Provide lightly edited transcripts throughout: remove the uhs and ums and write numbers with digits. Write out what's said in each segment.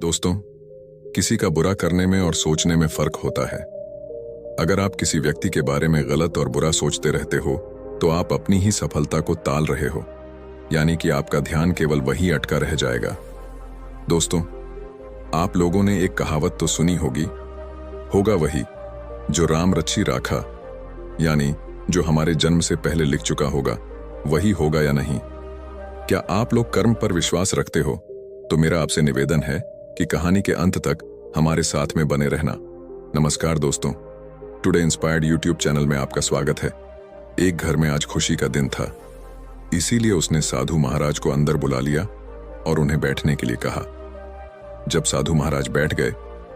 दोस्तों, किसी का बुरा करने में और सोचने में फर्क होता है। अगर आप किसी व्यक्ति के बारे में गलत और बुरा सोचते रहते हो तो आप अपनी ही सफलता को टाल रहे हो, यानी कि आपका ध्यान केवल वही अटका रह जाएगा। दोस्तों, आप लोगों ने एक कहावत तो सुनी होगी, होगा वही जो राम रच्छी राखा, यानी जो हमारे जन्म से पहले लिख चुका होगा वही होगा या नहीं। क्या आप लोग कर्म पर विश्वास रखते हो? तो मेरा आपसे निवेदन है कि कहानी के अंत तक हमारे साथ में बने रहना। नमस्कार दोस्तों, टुडे इंस्पायर्ड यूट्यूब चैनल में आपका स्वागत है। एक घर में आज खुशी का दिन था, इसीलिए उसने साधु महाराज को अंदर बुला लिया और उन्हें बैठने के लिए कहा। जब साधु महाराज बैठ गए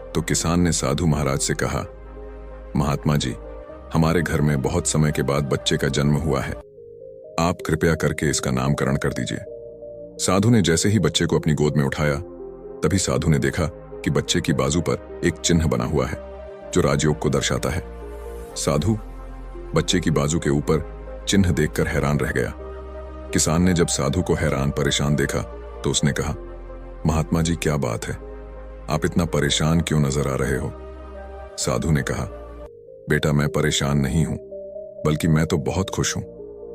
तो किसान ने साधु महाराज से कहा, महात्मा जी, हमारे घर में बहुत समय के बाद बच्चे का जन्म हुआ है, आप कृपया करके इसका नामकरण कर दीजिए। साधु ने जैसे ही बच्चे को अपनी गोद में उठाया, तभी साधु ने देखा कि बच्चे की बाजू पर एक चिन्ह बना हुआ है जो राजयोग को दर्शाता है। साधु बच्चे की बाजू के ऊपर चिन्ह देखकर हैरान रह गया। किसान ने जब साधु को हैरान परेशान देखा तो उसने कहा, महात्मा जी, क्या बात है, आप इतना परेशान क्यों नजर आ रहे हो? साधु ने कहा, बेटा, मैं परेशान नहीं हूं, बल्कि मैं तो बहुत खुश हूं,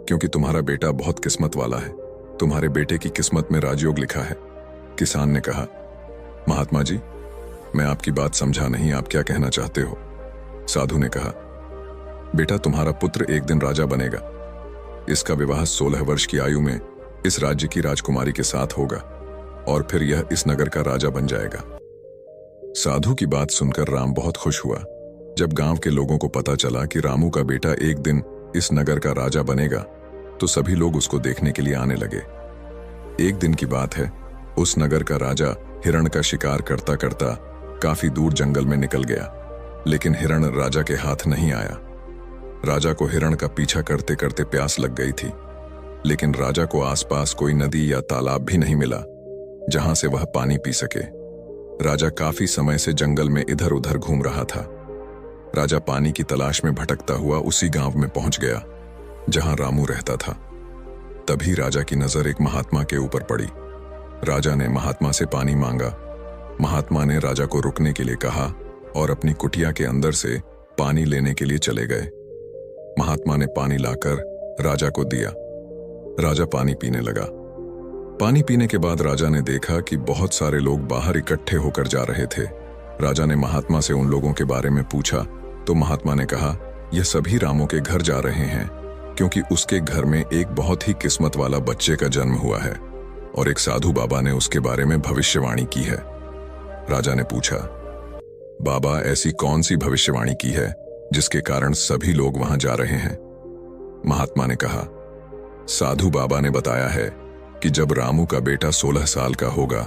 क्योंकि तुम्हारा बेटा बहुत किस्मत वाला है। तुम्हारे बेटे की किस्मत में राजयोग लिखा है। किसान ने कहा, महात्मा जी, मैं आपकी बात समझा नहीं, आप क्या कहना चाहते हो? साधु ने कहा, बेटा, तुम्हारा पुत्र एक दिन राजा बनेगा। इसका विवाह 16 वर्ष की आयु में इस राज्य की राजकुमारी के साथ होगा और फिर यह इस नगर का राजा बन जाएगा। साधु की बात सुनकर राम बहुत खुश हुआ। जब गांव के लोगों को पता चला कि रामू का बेटा एक दिन इस नगर का राजा बनेगा तो सभी लोग उसको देखने के लिए आने लगे। एक दिन की बात है, उस नगर का राजा हिरण का शिकार करता करता काफी दूर जंगल में निकल गया, लेकिन हिरण राजा के हाथ नहीं आया। राजा को हिरण का पीछा करते करते प्यास लग गई थी, लेकिन राजा को आसपास कोई नदी या तालाब भी नहीं मिला जहां से वह पानी पी सके। राजा काफी समय से जंगल में इधर उधर घूम रहा था। राजा पानी की तलाश में भटकता हुआ उसी गांव में पहुंच गया जहां रामू रहता था। तभी राजा की नजर एक महात्मा के ऊपर पड़ी। राजा ने महात्मा से पानी मांगा। महात्मा ने राजा को रुकने के लिए कहा और अपनी कुटिया के अंदर से पानी लेने के लिए चले गए। महात्मा ने पानी लाकर राजा को दिया। राजा पानी पीने लगा। पानी पीने के बाद राजा ने देखा कि बहुत सारे लोग बाहर इकट्ठे होकर जा रहे थे। राजा ने महात्मा से उन लोगों के बारे में पूछा तो महात्मा ने कहा, यह सभी रामों के घर जा रहे हैं, क्योंकि उसके घर में एक बहुत ही किस्मत वाला बच्चे का जन्म हुआ है और एक साधु बाबा ने उसके बारे में भविष्यवाणी की है। राजा ने पूछा, बाबा, ऐसी कौन सी भविष्यवाणी की है जिसके कारण सभी लोग वहां जा रहे हैं? महात्मा ने कहा, साधु बाबा ने बताया है कि जब रामू का बेटा 16 साल का होगा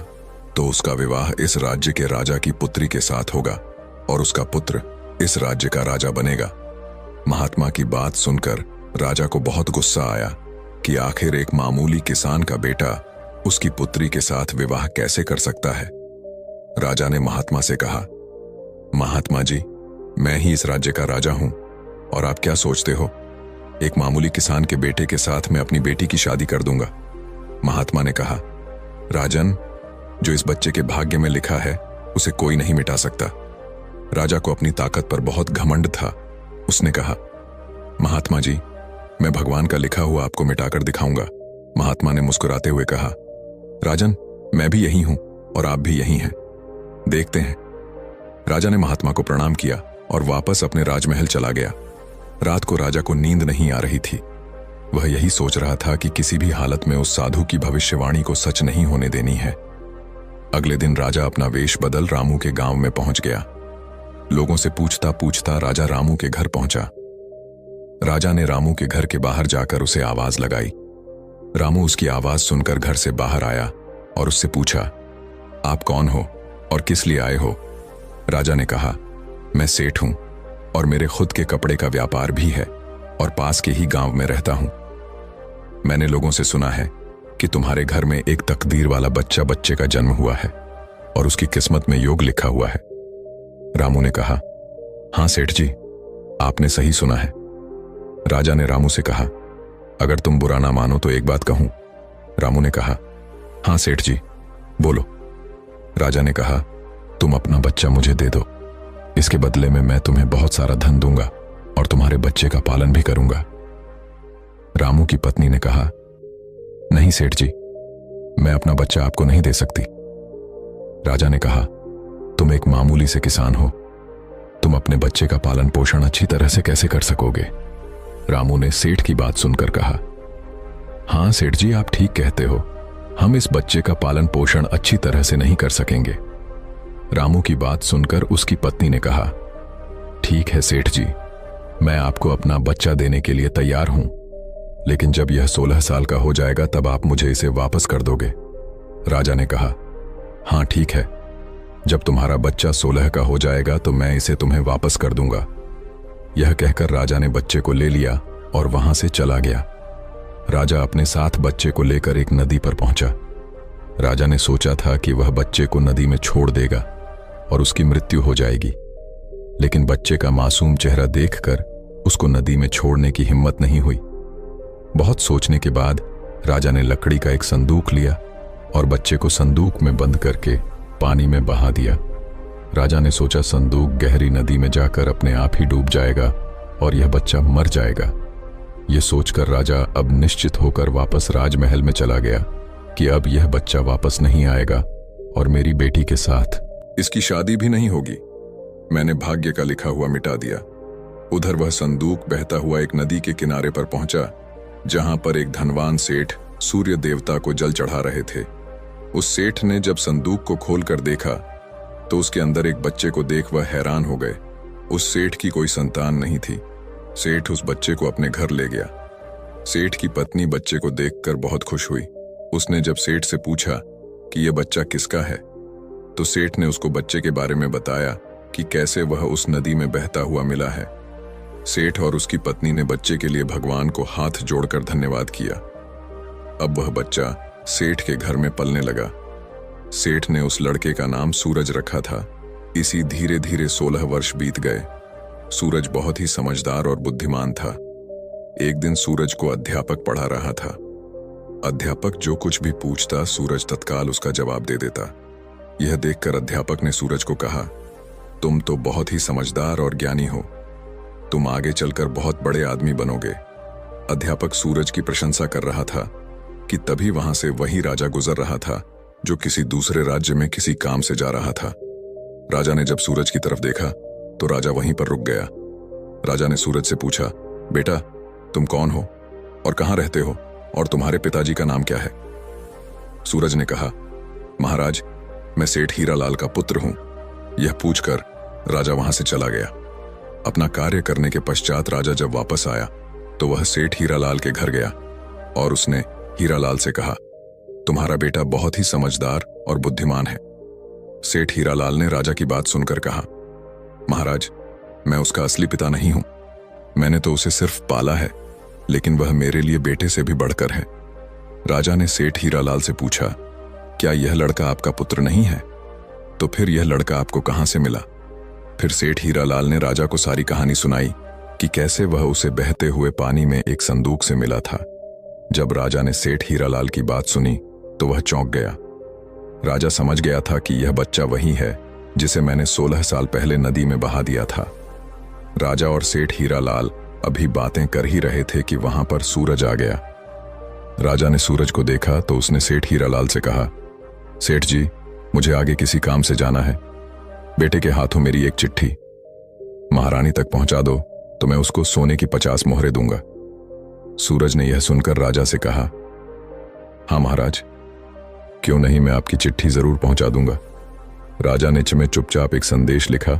तो उसका विवाह इस राज्य के राजा की पुत्री के साथ होगा और उसका पुत्र इस राज्य का राजा बनेगा। महात्मा की बात सुनकर राजा को बहुत गुस्सा आया कि आखिर एक मामूली किसान का बेटा उसकी पुत्री के साथ विवाह कैसे कर सकता है। राजा ने महात्मा से कहा, महात्मा जी, मैं ही इस राज्य का राजा हूं और आप क्या सोचते हो, एक मामूली किसान के बेटे के साथ मैं अपनी बेटी की शादी कर दूंगा? महात्मा ने कहा, राजन, जो इस बच्चे के भाग्य में लिखा है उसे कोई नहीं मिटा सकता। राजा को अपनी ताकत पर बहुत घमंड था। उसने कहा, महात्मा जी, मैं भगवान का लिखा हुआ आपको मिटाकर दिखाऊंगा। महात्मा ने मुस्कुराते हुए कहा, राजन, मैं भी यही हूं और आप भी यही हैं, देखते हैं। राजा ने महात्मा को प्रणाम किया और वापस अपने राजमहल चला गया। रात को राजा को नींद नहीं आ रही थी। वह यही सोच रहा था कि किसी भी हालत में उस साधु की भविष्यवाणी को सच नहीं होने देनी है। अगले दिन राजा अपना वेश बदल रामू के गांव में पहुंच गया। लोगों से पूछता पूछता राजा रामू के घर पहुंचा। राजा ने रामू के घर के बाहर जाकर उसे आवाज लगाई। रामू उसकी आवाज सुनकर घर से बाहर आया और उससे पूछा, आप कौन हो और किस लिए आए हो? राजा ने कहा, मैं सेठ हूं और मेरे खुद के कपड़े का व्यापार भी है और पास के ही गांव में रहता हूं। मैंने लोगों से सुना है कि तुम्हारे घर में एक तकदीर वाला बच्चे का जन्म हुआ है और उसकी किस्मत में योग लिखा हुआ है। रामू ने कहा, हां सेठ जी, आपने सही सुना है। राजा ने रामू से कहा, अगर तुम बुरा ना मानो तो एक बात कहूं। रामू ने कहा, हां सेठ जी, बोलो। राजा ने कहा, तुम अपना बच्चा मुझे दे दो, इसके बदले में मैं तुम्हें बहुत सारा धन दूंगा और तुम्हारे बच्चे का पालन भी करूंगा। रामू की पत्नी ने कहा, नहीं सेठ जी, मैं अपना बच्चा आपको नहीं दे सकती। राजा ने कहा, तुम एक मामूली से किसान हो, तुम अपने बच्चे का पालन पोषण अच्छी तरह से कैसे कर सकोगे? रामू ने सेठ की बात सुनकर कहा, हां सेठ जी, आप ठीक कहते हो, हम इस बच्चे का पालन पोषण अच्छी तरह से नहीं कर सकेंगे। रामू की बात सुनकर उसकी पत्नी ने कहा, ठीक है सेठ जी, मैं आपको अपना बच्चा देने के लिए तैयार हूं, लेकिन जब यह 16 साल का हो जाएगा तब आप मुझे इसे वापस कर दोगे। राजा ने कहा, हां ठीक है, जब तुम्हारा बच्चा 16 का हो जाएगा तो मैं इसे तुम्हें वापस कर दूंगा। यह कहकर राजा ने बच्चे को ले लिया और वहां से चला गया। राजा अपने साथ बच्चे को लेकर एक नदी पर पहुंचा। राजा ने सोचा था कि वह बच्चे को नदी में छोड़ देगा और उसकी मृत्यु हो जाएगी, लेकिन बच्चे का मासूम चेहरा देखकर उसको नदी में छोड़ने की हिम्मत नहीं हुई। बहुत सोचने के बाद राजा ने लकड़ी का एक संदूक लिया और बच्चे को संदूक में बंद करके पानी में बहा दिया। राजा ने सोचा संदूक गहरी नदी में जाकर अपने आप ही डूब जाएगा और यह बच्चा मर जाएगा। यह सोचकर राजा अब निश्चित होकर वापस राजमहल में चला गया कि अब यह बच्चा वापस नहीं आएगा और मेरी बेटी के साथ इसकी शादी भी नहीं होगी। मैंने भाग्य का लिखा हुआ मिटा दिया। उधर वह संदूक बहता हुआ एक नदी के किनारे पर पहुंचा, जहां पर एक धनवान सेठ सूर्य देवता को जल चढ़ा रहे थे। उस सेठ ने जब संदूक को खोलकर देखा तो उसके अंदर एक बच्चे को देख वह हैरान हो गए। उस सेठ की कोई संतान नहीं थी। सेठ उस बच्चे को अपने घर ले गया। सेठ की पत्नी बच्चे को देखकर बहुत खुश हुई। उसने जब सेठ से पूछा कि यह बच्चा किसका है, तो सेठ ने उसको बच्चे के बारे में बताया कि कैसे वह उस नदी में बहता हुआ मिला है। सेठ और उसकी पत्नी ने बच्चे के लिए भगवान को हाथ जोड़कर धन्यवाद किया। अब वह बच्चा सेठ के घर में पलने लगा। सेठ ने उस लड़के का नाम सूरज रखा था। इसी धीरे धीरे 16 वर्ष बीत गए। सूरज बहुत ही समझदार और बुद्धिमान था। एक दिन सूरज को अध्यापक पढ़ा रहा था। अध्यापक जो कुछ भी पूछता, सूरज तत्काल उसका जवाब दे देता। यह देखकर अध्यापक ने सूरज को कहा, तुम तो बहुत ही समझदार और ज्ञानी हो, तुम आगे चलकर बहुत बड़े आदमी बनोगे। अध्यापक सूरज की प्रशंसा कर रहा था कि तभी वहां से वही राजा गुजर रहा था जो किसी दूसरे राज्य में किसी काम से जा रहा था। राजा ने जब सूरज की तरफ देखा तो राजा वहीं पर रुक गया। राजा ने सूरज से पूछा, बेटा तुम कौन हो और कहां रहते हो और तुम्हारे पिताजी का नाम क्या है? सूरज ने कहा, महाराज मैं सेठ हीरालाल का पुत्र हूं। यह पूछकर राजा वहां से चला गया। अपना कार्य करने के पश्चात राजा जब वापस आया तो वह सेठ हीरालाल के घर गया और उसने हीरालाल से कहा, तुम्हारा बेटा बहुत ही समझदार और बुद्धिमान है। सेठ हीरालाल ने राजा की बात सुनकर कहा, महाराज मैं उसका असली पिता नहीं हूं, मैंने तो उसे सिर्फ पाला है, लेकिन वह मेरे लिए बेटे से भी बढ़कर है। राजा ने सेठ हीरालाल से पूछा, क्या यह लड़का आपका पुत्र नहीं है? तो फिर यह लड़का आपको कहां से मिला? फिर सेठ हीरालाल ने राजा को सारी कहानी सुनाई कि कैसे वह उसे बहते हुए पानी में एक संदूक से मिला था। जब राजा ने सेठ हीरालाल की बात सुनी तो वह चौंक गया। राजा समझ गया था कि यह बच्चा वही है जिसे मैंने 16 साल पहले नदी में बहा दिया था। राजा और सेठ हीरालाल अभी बातें कर ही रहे थे कि वहां पर सूरज आ गया। राजा ने सूरज को देखा तो उसने सेठ हीरालाल से कहा, सेठ जी मुझे आगे किसी काम से जाना है, बेटे के हाथों मेरी एक चिट्ठी महारानी तक पहुंचा दो तो मैं उसको सोने की 50 मोहरें दूंगा। सूरज ने यह सुनकर राजा से कहा, हाँ महाराज, क्यों नहीं, मैं आपकी चिट्ठी जरूर पहुंचा दूंगा। राजा ने चुपचाप एक संदेश लिखा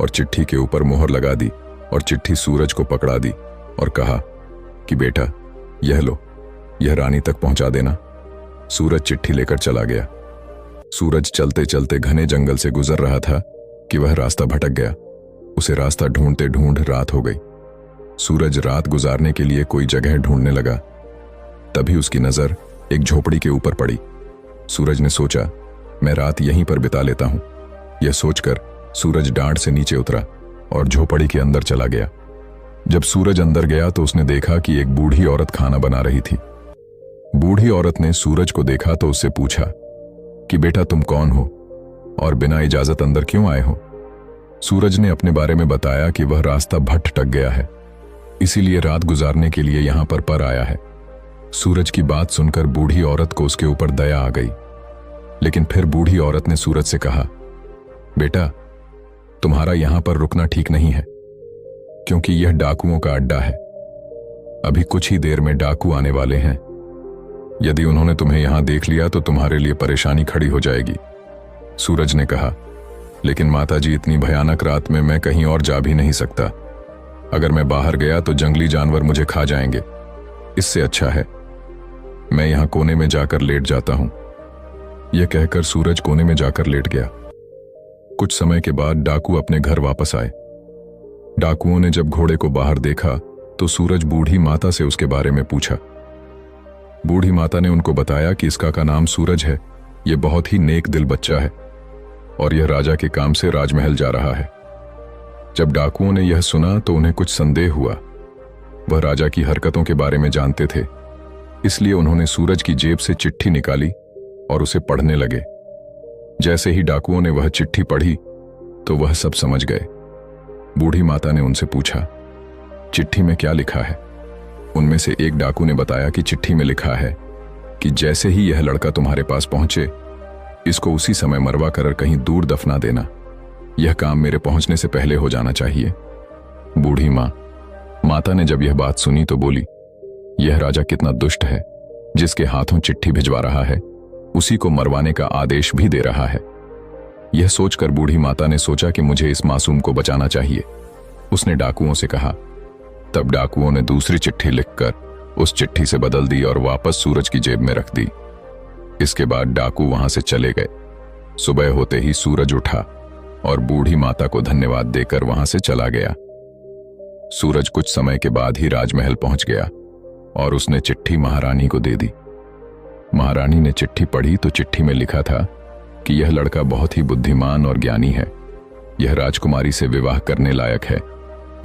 और चिट्ठी के ऊपर मोहर लगा दी और चिट्ठी सूरज को पकड़ा दी और कहा कि बेटा यह लो, यह रानी तक पहुंचा देना। सूरज चिट्ठी लेकर चला गया। सूरज चलते चलते घने जंगल से गुजर रहा था कि वह रास्ता भटक गया। उसे रास्ता ढूंढते ढूंढ रात हो गई। सूरज रात गुजारने के लिए कोई जगह ढूंढने लगा। तभी उसकी नजर एक झोपड़ी के ऊपर पड़ी। सूरज ने सोचा, मैं रात यहीं पर बिता लेता हूं। यह सोचकर सूरज डांड से नीचे उतरा और झोपड़ी के अंदर चला गया। जब सूरज अंदर गया तो उसने देखा कि एक बूढ़ी औरत खाना बना रही थी। बूढ़ी औरत ने सूरज को देखा तो उससे पूछा कि बेटा तुम कौन हो और बिना इजाजत अंदर क्यों आए हो? सूरज ने अपने बारे में बताया कि वह रास्ता भटक गया है, इसीलिए रात गुजारने के लिए यहां पर आया है। सूरज की बात सुनकर बूढ़ी औरत को उसके ऊपर दया आ गई, लेकिन फिर बूढ़ी औरत ने सूरज से कहा, बेटा, तुम्हारा यहां पर रुकना ठीक नहीं है, क्योंकि यह डाकुओं का अड्डा है। अभी कुछ ही देर में डाकू आने वाले हैं। यदि उन्होंने तुम्हें यहां देख लिया तो तुम्हारे लिए परेशानी खड़ी हो जाएगी। सूरज ने कहा, लेकिन माताजी, इतनी भयानक रात में मैं कहीं और जा भी नहीं सकता। अगर मैं बाहर गया तो जंगली जानवर मुझे खा जाएंगे। इससे अच्छा है मैं यहां कोने में जाकर लेट जाता हूं। यह कहकर सूरज कोने में जाकर लेट गया। कुछ समय के बाद डाकू अपने घर वापस आए। डाकुओं ने जब घोड़े को बाहर देखा तो सूरज बूढ़ी माता से उसके बारे में पूछा। बूढ़ी माता ने उनको बताया कि इसका का नाम सूरज है, यह बहुत ही नेक दिल बच्चा है और यह राजा के काम से राजमहल जा रहा है। जब डाकुओं ने यह सुना तो उन्हें कुछ संदेह हुआ। वह राजा की हरकतों के बारे में जानते थे, इसलिए उन्होंने सूरज की जेब से चिट्ठी निकाली और उसे पढ़ने लगे। जैसे ही डाकुओं ने वह चिट्ठी पढ़ी तो वह सब समझ गए। बूढ़ी माता ने उनसे पूछा, चिट्ठी में क्या लिखा है? उनमें से एक डाकू ने बताया कि चिट्ठी में लिखा है कि जैसे ही यह लड़का तुम्हारे पास पहुंचे, इसको उसी समय मरवा कर कहीं दूर दफना देना। यह काम मेरे पहुंचने से पहले हो जाना चाहिए। बूढ़ी माता ने जब यह बात सुनी तो बोली, यह राजा कितना दुष्ट है, जिसके हाथों चिट्ठी भिजवा रहा है उसी को मरवाने का आदेश भी दे रहा है। यह सोचकर बूढ़ी माता ने सोचा कि मुझे इस मासूम को बचाना चाहिए। उसने डाकुओं से कहा। तब डाकुओं ने दूसरी चिट्ठी लिखकर उस चिट्ठी से बदल दी और वापस सूरज की जेब में रख दी। इसके बाद डाकू वहां से चले गए। सुबह होते ही सूरज उठा और बूढ़ी माता को धन्यवाद देकर वहां से चला गया। सूरज कुछ समय के बाद ही राजमहल पहुंच गया और उसने चिट्ठी महारानी को दे दी। महारानी ने चिट्ठी पढ़ी तो चिट्ठी में लिखा था कि यह लड़का बहुत ही बुद्धिमान और ज्ञानी है। यह राजकुमारी से विवाह करने लायक है,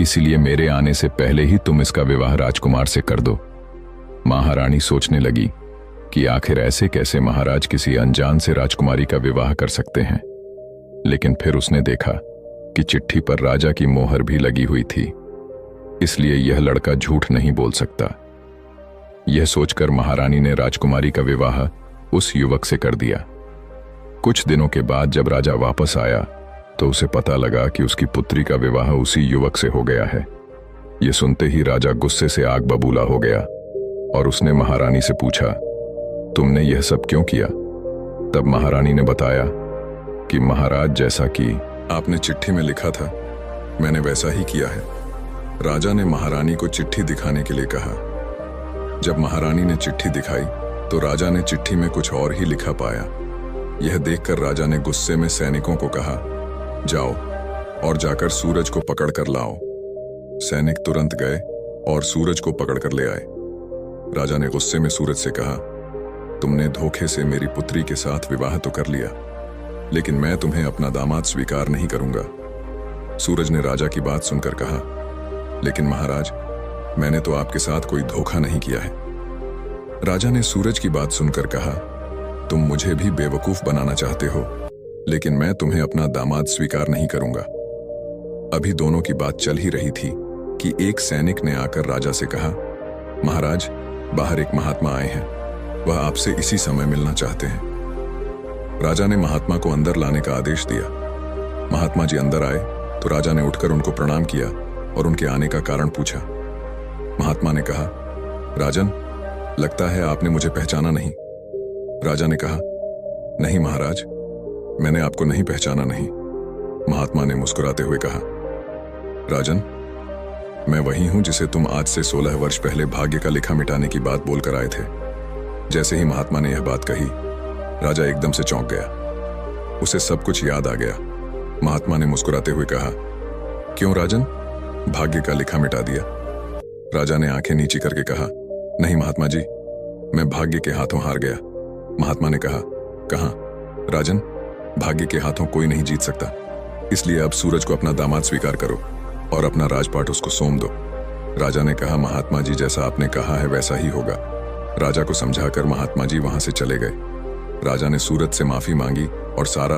इसीलिए मेरे आने से पहले ही तुम इसका विवाह राजकुमार से कर दो। महारानी सोचने लगी कि आखिर ऐसे कैसे महाराज किसी अनजान से राजकुमारी का विवाह कर सकते हैं। लेकिन फिर उसने देखा कि चिट्ठी पर राजा की मोहर भी लगी हुई थी, इसलिए यह लड़का झूठ नहीं बोल सकता। यह सोचकर महारानी ने राजकुमारी का विवाह उस युवक से कर दिया। कुछ दिनों के बाद जब राजा वापस आया तो उसे पता लगा कि उसकी पुत्री का विवाह उसी युवक से हो गया है। यह सुनते ही राजा गुस्से से आग बबूला हो गया और उसने महारानी से पूछा, तुमने यह सब क्यों किया? तब महारानी ने बताया कि महाराज, जैसा कि आपने चिट्ठी में लिखा था मैंने वैसा ही किया है। राजा ने महारानी को चिट्ठी दिखाने के लिए कहा। जब महारानी ने चिट्ठी दिखाई तो राजा ने चिट्ठी में कुछ और ही लिखा पाया। यह देखकर राजा ने गुस्से में सैनिकों को कहा, जाओ और जाकर सूरज को पकड़ कर लाओ। सैनिक तुरंत गए और सूरज को पकड़ कर ले आए। राजा ने गुस्से में सूरज से कहा, तुमने धोखे से मेरी पुत्री के साथ विवाह तो कर लिया, लेकिन मैं तुम्हें अपना दामाद स्वीकार नहीं करूंगा। सूरज ने राजा की बात सुनकर कहा, लेकिन महाराज, मैंने तो आपके साथ कोई धोखा नहीं किया है। राजा ने सूरज की बात सुनकर कहा, तुम मुझे भी बेवकूफ बनाना चाहते हो, लेकिन मैं तुम्हें अपना दामाद स्वीकार नहीं करूंगा। अभी दोनों की बात चल ही रही थी कि एक सैनिक ने आकर राजा से कहा, महाराज, बाहर एक महात्मा आए हैं, वह आपसे इसी समय मिलना चाहते हैं। राजा ने महात्मा को अंदर लाने का आदेश दिया। महात्मा जी अंदर आए तो राजा ने उठकर उनको प्रणाम किया और उनके आने का कारण पूछा। महात्मा ने कहा, राजन, लगता है आपने मुझे पहचाना नहीं। राजा ने कहा, नहीं महाराज, मैंने आपको नहीं पहचाना नहीं। महात्मा ने मुस्कुराते हुए कहा, राजन, मैं वही हूं जिसे तुम आज से 16 वर्ष पहले भाग्य का लिखा मिटाने की बात बोलकर आए थे। जैसे ही महात्मा ने यह बात कही, राजा एकदम से चौंक गया। उसे सब कुछ याद आ गया। महात्मा ने मुस्कुराते हुए कहा, क्यों राजन, भाग्य का लिखा मिटा दिया? राजा ने आंखें नीची करके कहा, नहीं महात्मा जी, मैं भाग्य के हाथों हार गया। महात्मा ने कहा, कहां? राजन, भाग्य के हाथों कोई नहीं जीत सकता, इसलिए अब सूरज को अपना दामाद स्वीकार करो और अपना राजपाट उसको सौंप दो। राजा ने कहा, महात्मा जी, जैसा आपने कहा है वैसा ही होगा। राजा को समझाकर महात्मा जी वहां से चले गए। राजा ने सूरज से माफी मांगी और सारा